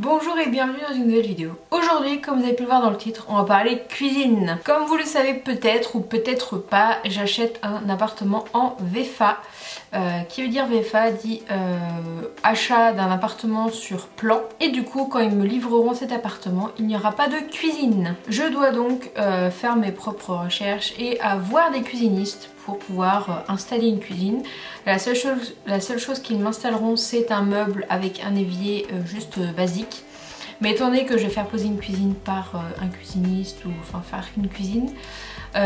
Bonjour et bienvenue dans une nouvelle vidéo. Aujourd'hui, comme vous avez pu le voir dans le titre, on va parler cuisine. Comme vous le savez peut-être ou peut-être pas, j'achète un appartement en VFA. Qui veut dire VFA dit achat d'un appartement sur plan. Et du coup, quand ils me livreront cet appartement, il n'y aura pas de cuisine. Je dois donc faire mes propres recherches et avoir des cuisinistes pour pouvoir installer une cuisine. La seule chose qu'ils m'installeront, c'est un meuble avec un évier juste basique. Mais étant donné que je vais faire poser une cuisine par un cuisiniste ou enfin faire une cuisine,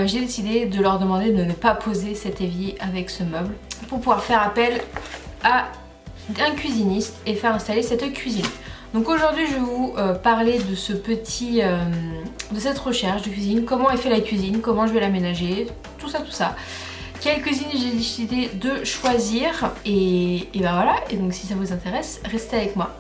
j'ai décidé de leur demander de ne pas poser cet évier avec ce meuble pour pouvoir faire appel à un cuisiniste et faire installer cette cuisine. Donc aujourd'hui je vais vous parler de ce de cette recherche de cuisine, comment est fait la cuisine, comment je vais l'aménager, tout ça. Quelle cuisine j'ai décidé de choisir et ben voilà, et donc si ça vous intéresse, restez avec moi.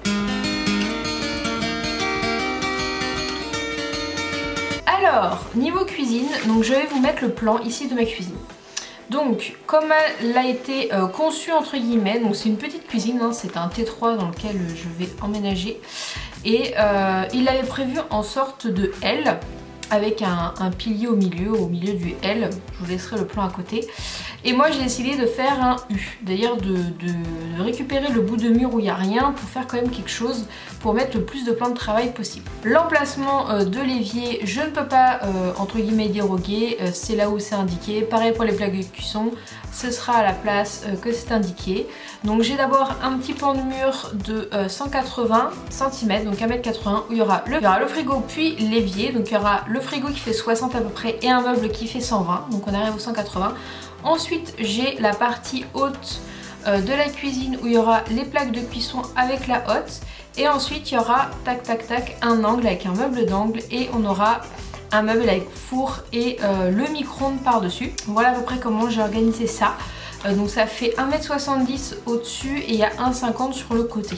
Alors, niveau cuisine, donc je vais vous mettre le plan ici de ma cuisine. Donc, comme elle a été conçue entre guillemets, donc c'est une petite cuisine, hein, c'est un T3 dans lequel je vais emménager. Et il l'avait prévu en sorte de L, avec un pilier au milieu du L, je vous laisserai le plan à côté. Et moi j'ai décidé de faire un U, d'ailleurs de récupérer le bout de mur où il n'y a rien pour faire quand même quelque chose pour mettre le plus de plans de travail possible. L'emplacement de l'évier, je ne peux pas entre guillemets déroguer, c'est là où c'est indiqué. Pareil pour les plaques de cuisson, ce sera à la place que c'est indiqué. Donc j'ai d'abord un petit pan de mur de 180 cm, donc 1m80, où il y aura le frigo puis l'évier. Donc il y aura le frigo qui fait 60 à peu près et un meuble qui fait 120, donc on arrive aux 180. Ensuite j'ai la partie haute de la cuisine où il y aura les plaques de cuisson avec la hotte. Et ensuite il y aura tac tac tac un angle avec un meuble d'angle et on aura un meuble avec four et le micro-ondes par dessus. Voilà à peu près comment j'ai organisé ça. Donc ça fait 1m70 au-dessus et il y a 1m50 sur le côté.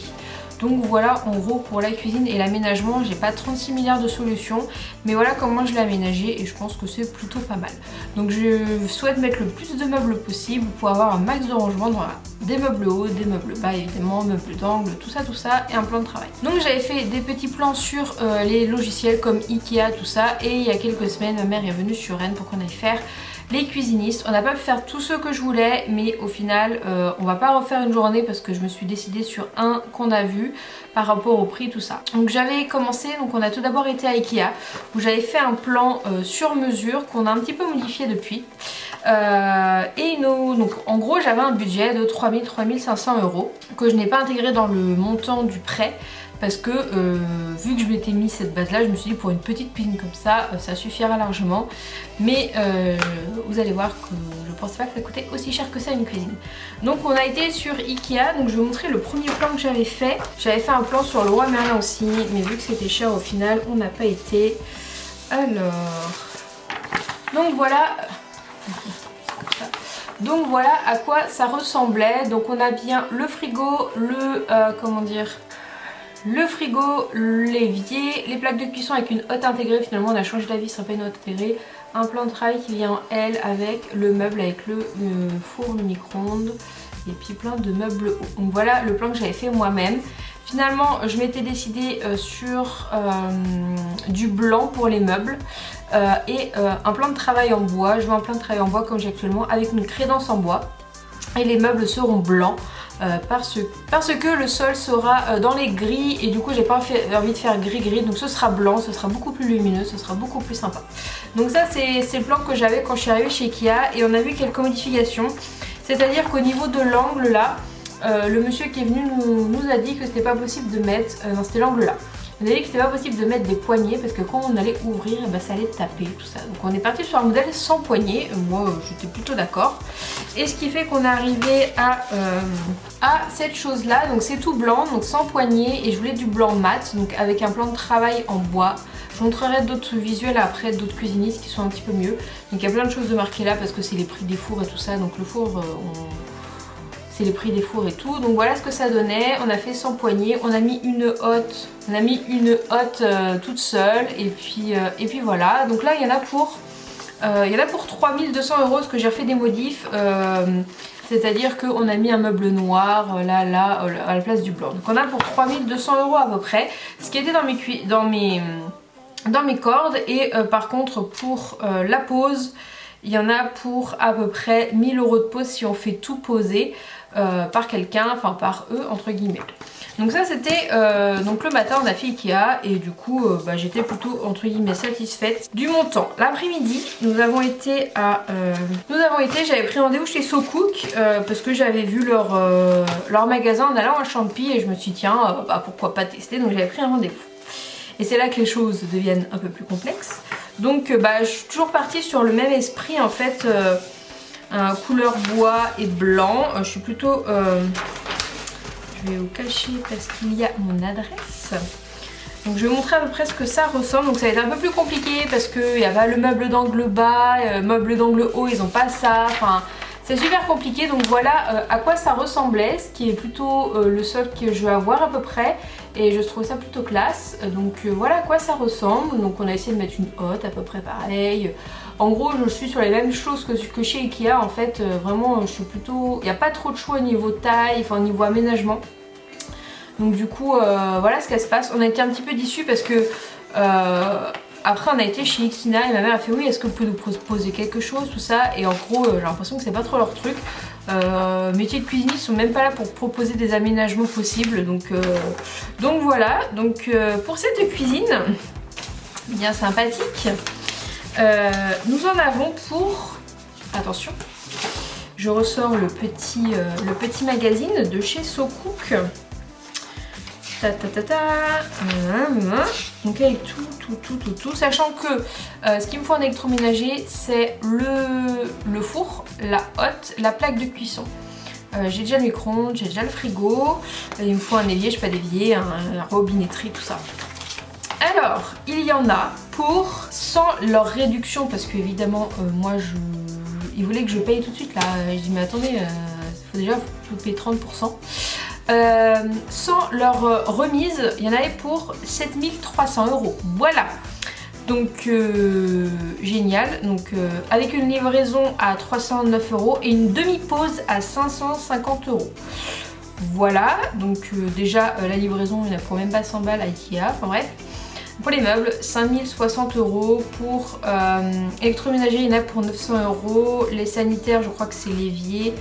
Donc voilà en gros pour la cuisine et l'aménagement, j'ai pas 36 milliards de solutions, mais voilà comment je l'ai aménagé et je pense que c'est plutôt pas mal. Donc je souhaite mettre le plus de meubles possible pour avoir un max de rangement dans des meubles hauts, des meubles bas évidemment, meubles d'angle, tout ça et un plan de travail. Donc j'avais fait des petits plans sur les logiciels comme Ikea, tout ça, et il y a quelques semaines ma mère est venue sur Rennes pour qu'on aille faire les cuisinistes. On n'a pas pu faire tout ce que je voulais, mais au final on va pas refaire une journée parce que je me suis décidée sur un qu'on a vu par rapport au prix, tout ça. Donc j'avais commencé, donc on a tout d'abord été à Ikea où j'avais fait un plan sur mesure qu'on a un petit peu modifié depuis. Donc en gros j'avais un budget de 3500 € que je n'ai pas intégré dans le montant du prêt. Parce que vu que je m'étais mis cette base là, je me suis dit pour une petite cuisine comme ça, ça suffira largement. Mais vous allez voir que je ne pensais pas que ça coûtait aussi cher que ça une cuisine. Donc on a été sur Ikea, donc je vais vous montrer le premier plan que j'avais fait. J'avais fait un plan sur le Roi Merlin aussi, mais vu que c'était cher au final, on n'a pas été. Alors, donc voilà. Donc voilà à quoi ça ressemblait. Donc on a bien le frigo, le frigo, l'évier, les plaques de cuisson avec une hotte intégrée. Finalement on a changé d'avis, ce sera pas une hotte intégrée. Un plan de travail qui vient en L avec le meuble, avec le four, le micro-ondes et puis plein de meubles hauts. Donc voilà le plan que j'avais fait moi-même. Finalement je m'étais décidée sur du blanc pour les meubles et un plan de travail en bois. Je veux un plan de travail en bois comme j'ai actuellement avec une crédence en bois et les meubles seront blancs. Parce que le sol sera dans les gris et du coup j'ai pas envie de faire gris, donc ce sera blanc, ce sera beaucoup plus lumineux, ce sera beaucoup plus sympa. Donc ça c'est le plan que j'avais quand je suis arrivée chez Ikea et on a vu quelques modifications, c'est à dire qu'au niveau de l'angle là, le monsieur qui est venu nous a dit que c'était pas possible de mettre, non c'était l'angle là. On a dit que c'était pas possible de mettre des poignées parce que quand on allait ouvrir, ça allait taper, tout ça. Donc on est parti sur un modèle sans poignée. Moi j'étais plutôt d'accord. Et ce qui fait qu'on est arrivé à cette chose là. Donc c'est tout blanc, donc sans poignée. Et je voulais du blanc mat, donc avec un plan de travail en bois. Je montrerai d'autres visuels après, d'autres cuisinistes qui sont un petit peu mieux. Donc il y a plein de choses de marquées là parce que c'est les prix des fours et tout ça. Donc le four, c'est les prix des fours et tout. Donc voilà ce que ça donnait. On a fait sans poignée, on a mis une hotte. Toute seule et puis voilà. Donc là il y en a pour 3200 €, parce que j'ai refait des modifs C'est-à-dire qu'on a mis un meuble noir là, à la place du blanc. Donc on a pour 3200 € à peu près, ce qui était dans mes cordes. Et par contre pour la pose, il y en a pour à peu près 1000 € de pose si on fait tout poser par quelqu'un, enfin par eux entre guillemets. Donc ça c'était donc le matin on a fait Ikea et du coup j'étais plutôt entre guillemets satisfaite du montant. L'après-midi nous avons été j'avais pris rendez-vous chez So Cook parce que j'avais vu leur magasin en allant à Champy et je me suis dit tiens pourquoi pas tester, donc j'avais pris un rendez-vous. Et c'est là que les choses deviennent un peu plus complexes. Donc je suis toujours partie sur le même esprit en fait, couleur bois et blanc. Je suis plutôt... je vais vous cacher parce qu'il y a mon adresse. Donc je vais vous montrer à peu près ce que ça ressemble. Donc ça va être un peu plus compliqué parce qu'il y a pas le meuble d'angle bas, meuble d'angle haut, ils ont pas ça. Enfin, c'est super compliqué. Donc voilà à quoi ça ressemblait, ce qui est plutôt le sol que je vais avoir à peu près. Et je trouve ça plutôt classe. Donc voilà à quoi ça ressemble. Donc on a essayé de mettre une hotte à peu près pareil. En gros je suis sur les mêmes choses que chez Ikea en fait. Vraiment je suis plutôt... Il n'y a pas trop de choix au niveau taille, enfin au niveau aménagement. Donc du coup voilà ce qu'elle se passe. On a été un petit peu déçus parce que après on a été chez Xina et ma mère a fait oui est-ce que vous pouvez nous proposer quelque chose tout ça. Et en gros j'ai l'impression que c'est pas trop leur truc. Métier de cuisinier, ils sont même pas là pour proposer des aménagements possibles. Donc voilà. Donc pour cette cuisine bien sympathique, nous en avons pour... Attention, je ressors le petit magazine de chez So Cook. Donc avec tout, sachant que ce qu'il me faut en électroménager c'est le four, la hotte, la plaque de cuisson. J'ai déjà le micro-ondes, j'ai déjà le frigo, il me faut un évier, je peux pas d'évier, un robinetterie, tout ça. Alors il y en a pour, sans leur réduction parce que évidemment moi ils voulaient que je paye tout de suite là, je dis mais attendez, il faut déjà payer 30%. Sans leur remise, il y en avait pour 7300 €. Voilà. Donc génial. Donc avec une livraison à 309 € et une demi-pause à 550 €. Voilà. Donc déjà la livraison, il n'y en a pour même pas 100 balles à Ikea. Enfin bref. Pour les meubles, 5060 €. Pour électroménager, il y en a pour 900 €. Les sanitaires, je crois que c'est l'évier,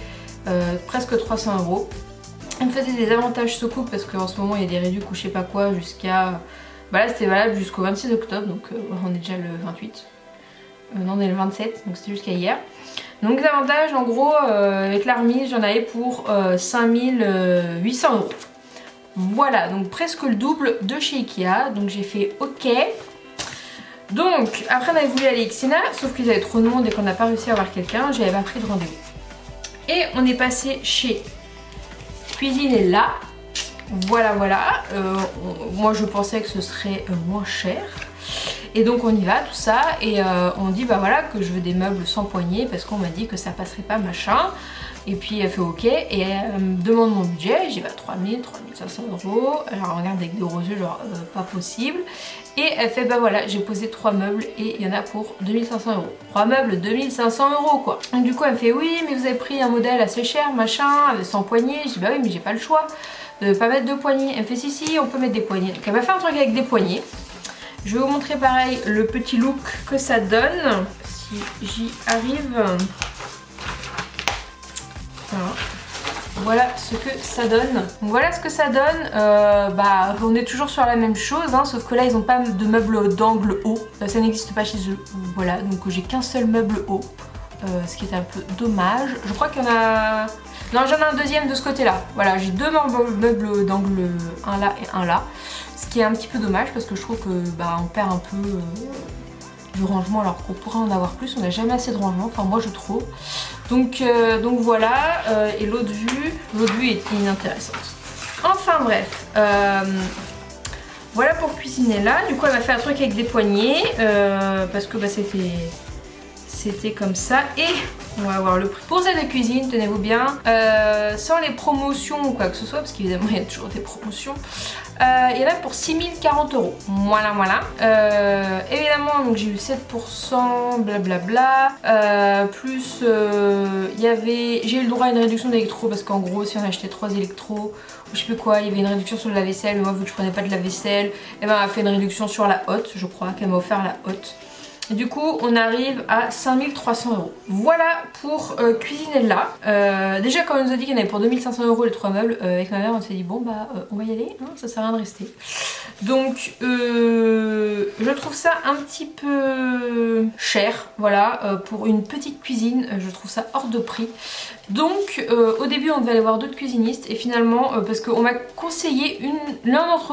presque 300 €. Il me faisait des avantages So Cook parce qu'en ce moment il y a des réductions ou je sais pas quoi jusqu'à... Bah là c'était valable jusqu'au 26 octobre donc on est déjà le 28. Non on est le 27 donc c'était jusqu'à hier. Donc les avantages en gros avec la remise j'en avais pour 5800 €. Voilà donc presque le double de chez Ikea. Donc j'ai fait ok. Donc après on avait voulu aller à Xina sauf qu'ils avaient trop de monde et qu'on n'a pas réussi à avoir quelqu'un. J'avais pas pris de rendez-vous. Et on est passé chez... Cuisine est là, voilà. Moi je pensais que ce serait moins cher et donc on y va tout ça et on dit bah voilà que je veux des meubles sans poignée parce qu'on m'a dit que ça passerait pas machin. Et puis elle fait ok et elle me demande mon budget, j'ai bah 3000, 3500 €. Alors elle regarde avec des gros yeux genre pas possible. Et elle fait bah voilà j'ai posé 3 meubles et il y en a pour 2500 €. 3 meubles 2500 € quoi. Donc du coup elle me fait oui mais vous avez pris un modèle assez cher machin sans poignée. Je dis bah oui mais j'ai pas le choix de pas mettre de poignée. Elle me fait si on peut mettre des poignées. Donc elle m'a fait un truc avec des poignées. Je vais vous montrer pareil le petit look que ça donne si j'y arrive. Voilà ce que ça donne. Donc voilà ce que ça donne. Bah on est toujours sur la même chose, hein, sauf que là ils n'ont pas de meuble d'angle haut. Ça n'existe pas chez eux. Voilà, donc j'ai qu'un seul meuble haut. Ce qui est un peu dommage. Je crois qu'il y en a... Non, j'en ai un deuxième de ce côté-là. Voilà, j'ai deux meubles d'angle, un là et un là. Ce qui est un petit peu dommage parce que je trouve que bah on perd un peu du rangement alors qu'on pourrait en avoir plus. On n'a jamais assez de rangement, enfin moi je trouve. Donc voilà, et l'autre vue est inintéressante. Enfin bref, voilà pour cuisiner là. Du coup elle m'a fait un truc avec des poignées parce que bah, c'était comme ça. Et On va voir le prix. Pour cette cuisine, tenez-vous bien, sans les promotions ou quoi que ce soit, parce qu'évidemment il y a toujours des promotions, il y en a pour 6040 €. Voilà, voilà. Évidemment, donc j'ai eu 7%, blablabla. Plus, j'ai eu le droit à une réduction d'électro parce qu'en gros, si on achetait 3 électros, ou je sais plus quoi, il y avait une réduction sur le lave-vaisselle. Mais moi, vu que je prenais pas de lave-vaisselle, et ben, elle a fait une réduction sur la hotte, je crois, qu'elle m'a offert la hotte. Et du coup, on arrive à 5300 €. Voilà pour Cuisinella. Déjà, quand on nous a dit qu'il y en avait pour 2500 € les 3 meubles, avec ma mère, on s'est dit bon bah on va y aller, hein, ça sert à rien de rester. Donc, je trouve ça un petit peu cher, voilà, pour une petite cuisine, je trouve ça hors de prix. Donc, au début, on devait aller voir d'autres cuisinistes et finalement, parce qu'on m'a conseillé, une d'entre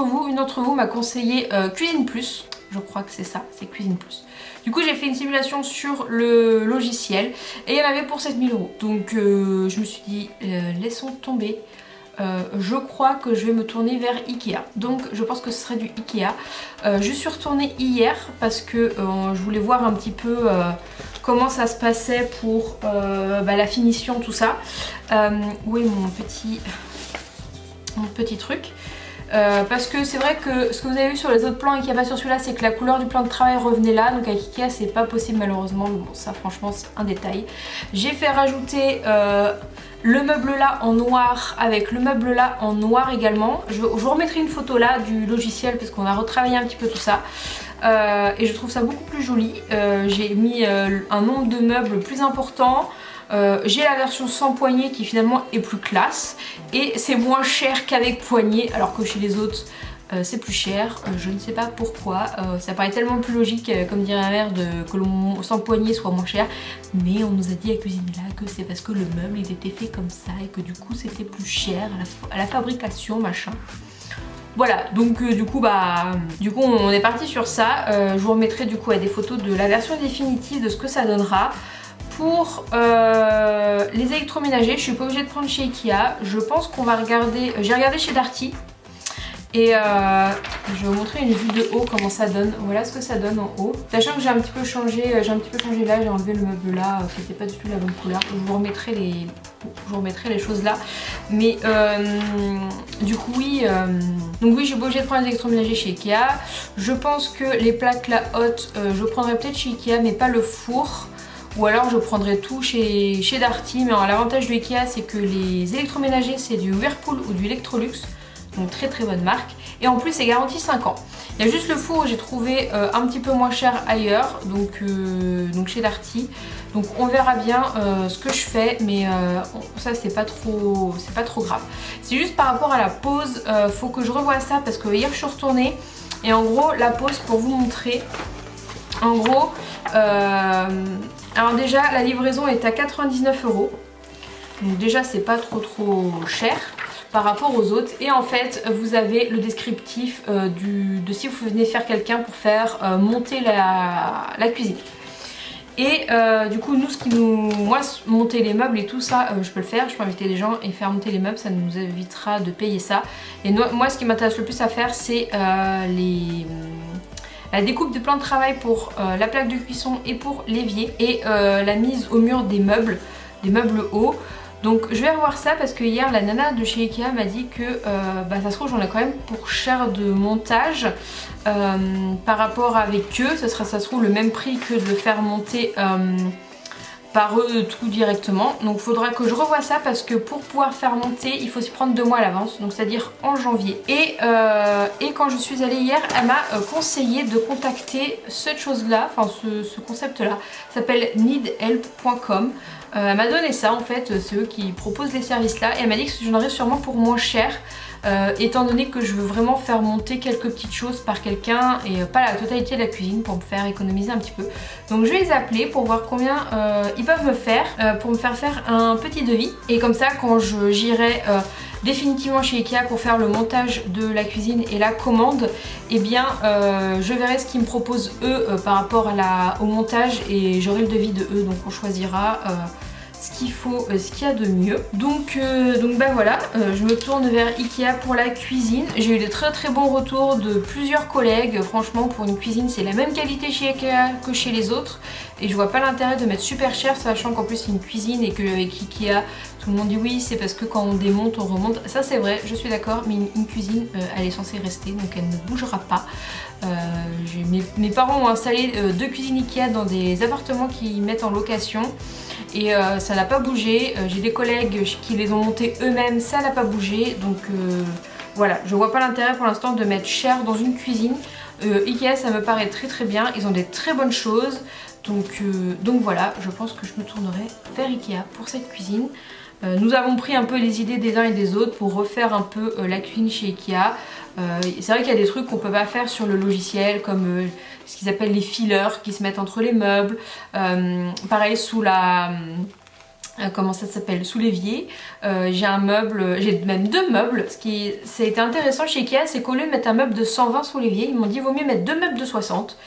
vous m'a conseillé Cuisine Plus. Je crois que c'est ça, c'est Cuisine Plus. Du coup j'ai fait une simulation sur le logiciel et il y en avait pour 7000 €. Donc je me suis dit laissons tomber. Je crois que je vais me tourner vers Ikea. Donc je pense que ce serait du Ikea. Je suis retournée hier parce que je voulais voir un petit peu comment ça se passait pour la finition, tout ça. Où est mon petit truc? Parce que c'est vrai que ce que vous avez vu sur les autres plans et qu'il n'y a pas sur celui-là, c'est que la couleur du plan de travail revenait là. Donc avec Ikea c'est pas possible malheureusement, mais bon ça franchement c'est un détail. J'ai fait rajouter le meuble là en noir avec le meuble là en noir également. Je vous remettrai une photo là du logiciel parce qu'on a retravaillé un petit peu tout ça. Et je trouve ça beaucoup plus joli. J'ai mis un nombre de meubles plus important. J'ai la version sans poignée qui finalement est plus classe et c'est moins cher qu'avec poignée alors que chez les autres c'est plus cher, je ne sais pas pourquoi, ça paraît tellement plus logique comme dirait ma mère que le sans poignée soit moins cher, mais on nous a dit à Cuisinella que c'est parce que le meuble il était fait comme ça et que du coup c'était plus cher à la fabrication machin. Voilà, donc du coup on est parti sur ça. Je vous remettrai du coup des photos de la version définitive de ce que ça donnera. Pour les électroménagers, je suis pas obligée de prendre chez Ikea. Je pense qu'on va regarder. J'ai regardé chez Darty. Et je vais vous montrer une vue de haut comment ça donne. Voilà ce que ça donne en haut. Sachant que j'ai un petit peu changé là, j'ai enlevé le meuble là, qui n'était pas du tout la bonne couleur. Je vous remettrai les choses là. Mais du coup oui, donc oui, je suis pas obligée de prendre les électroménagers chez Ikea. Je pense que les plaques la haute, je prendrai peut-être chez Ikea, mais pas le four. Ou alors je prendrai tout chez Darty. Mais l'avantage de Ikea c'est que les électroménagers c'est du Whirlpool ou du Electrolux. Donc très très bonne marque. Et en plus c'est garanti 5 ans. Il y a juste le four où j'ai trouvé un petit peu moins cher ailleurs. Donc chez Darty. Donc on verra bien ce que je fais. Mais ça c'est pas trop grave. C'est juste par rapport à la pause. Faut que je revoie ça parce que hier je suis retournée. Et en gros la pause pour vous montrer. En gros alors déjà la livraison est à 99 €. Donc déjà c'est pas trop cher par rapport aux autres. Et en fait vous avez le descriptif de si vous venez faire quelqu'un pour faire monter la cuisine. Et du coup moi monter les meubles et tout ça je peux le faire, je peux inviter des gens et faire monter les meubles, ça nous évitera de payer ça. Et moi ce qui m'intéresse le plus à faire c'est la découpe de plan de travail pour la plaque de cuisson et pour l'évier et la mise au mur des meubles hauts. Donc je vais revoir ça parce que hier la nana de chez Ikea m'a dit que ça se trouve j'en ai quand même pour cher de montage par rapport avec eux. Ça se trouve le même prix que de le faire monter par eux tout directement. Donc il faudra que je revoie ça parce que pour pouvoir faire monter il faut s'y prendre 2 mois à l'avance, donc c'est à dire en janvier. Et quand je suis allée hier elle m'a conseillé de contacter cette chose là, enfin ce concept là, ça s'appelle needhelp.com. Elle m'a donné ça en fait, c'est eux qui proposent les services là et elle m'a dit que j'en aurais sûrement pour moins cher. Étant donné que je veux vraiment faire monter quelques petites choses par quelqu'un et pas la totalité de la cuisine pour me faire économiser un petit peu. Donc je vais les appeler pour voir combien ils peuvent me faire pour me faire un petit devis. Et comme ça quand j'irai définitivement chez Ikea pour faire le montage de la cuisine et la commande, et bien je verrai ce qu'ils me proposent eux par rapport au montage et j'aurai le devis de eux, donc on choisira ce qu'il faut, ce qu'il y a de mieux. Donc bah voilà, je me tourne vers Ikea pour la cuisine. J'ai eu des très bons retours de plusieurs collègues. Franchement, pour une cuisine, c'est la même qualité chez Ikea que chez les autres. Et je vois pas l'intérêt de mettre super cher, sachant qu'en plus c'est une cuisine et qu'avec Ikea, tout le monde dit oui, c'est parce que quand on démonte, on remonte. Ça c'est vrai, je suis d'accord, mais une cuisine, elle est censée rester, donc elle ne bougera pas. Mes parents ont installé 2 cuisines Ikea dans des appartements qu'ils mettent en location. Et ça n'a pas bougé. J'ai des collègues qui les ont montés eux-mêmes, ça n'a pas bougé. Donc voilà, je vois pas l'intérêt pour l'instant de mettre cher dans une cuisine. Ikea, ça me paraît très bien, ils ont des très bonnes choses. Donc voilà, je pense que je me tournerai vers Ikea pour cette cuisine. Nous avons pris un peu les idées des uns et des autres pour refaire un peu la cuisine chez Ikea. C'est vrai qu'il y a des trucs qu'on peut pas faire sur le logiciel, comme ce qu'ils appellent les fillers qui se mettent entre les meubles. Pareil sous la... comment ça s'appelle, sous l'évier, j'ai un meuble, j'ai même 2 meubles. Ce qui a été intéressant chez Ikea, c'est qu'au lieu de mettre un meuble de 120 sous l'évier, ils m'ont dit vaut mieux mettre 2 meubles de 60.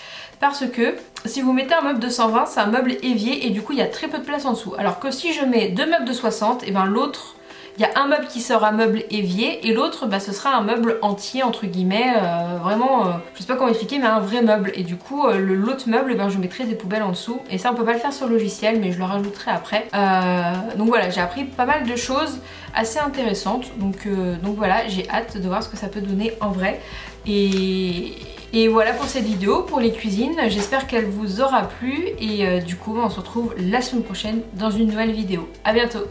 Parce que si vous mettez un meuble de 120, c'est un meuble évier et du coup il y a très peu de place en dessous. Alors que si je mets 2 meubles de 60, et ben l'autre, il y a un meuble qui sera meuble évier et l'autre ce sera un meuble entier entre guillemets, vraiment, je sais pas comment expliquer, mais un vrai meuble. Et du coup l'autre meuble, je mettrai des poubelles en dessous. Et ça on peut pas le faire sur le logiciel, mais je le rajouterai après. Donc voilà, j'ai appris pas mal de choses assez intéressantes. Donc voilà, j'ai hâte de voir ce que ça peut donner en vrai. Et voilà pour cette vidéo, pour les cuisines. J'espère qu'elle vous aura plu et du coup on se retrouve la semaine prochaine dans une nouvelle vidéo. A bientôt.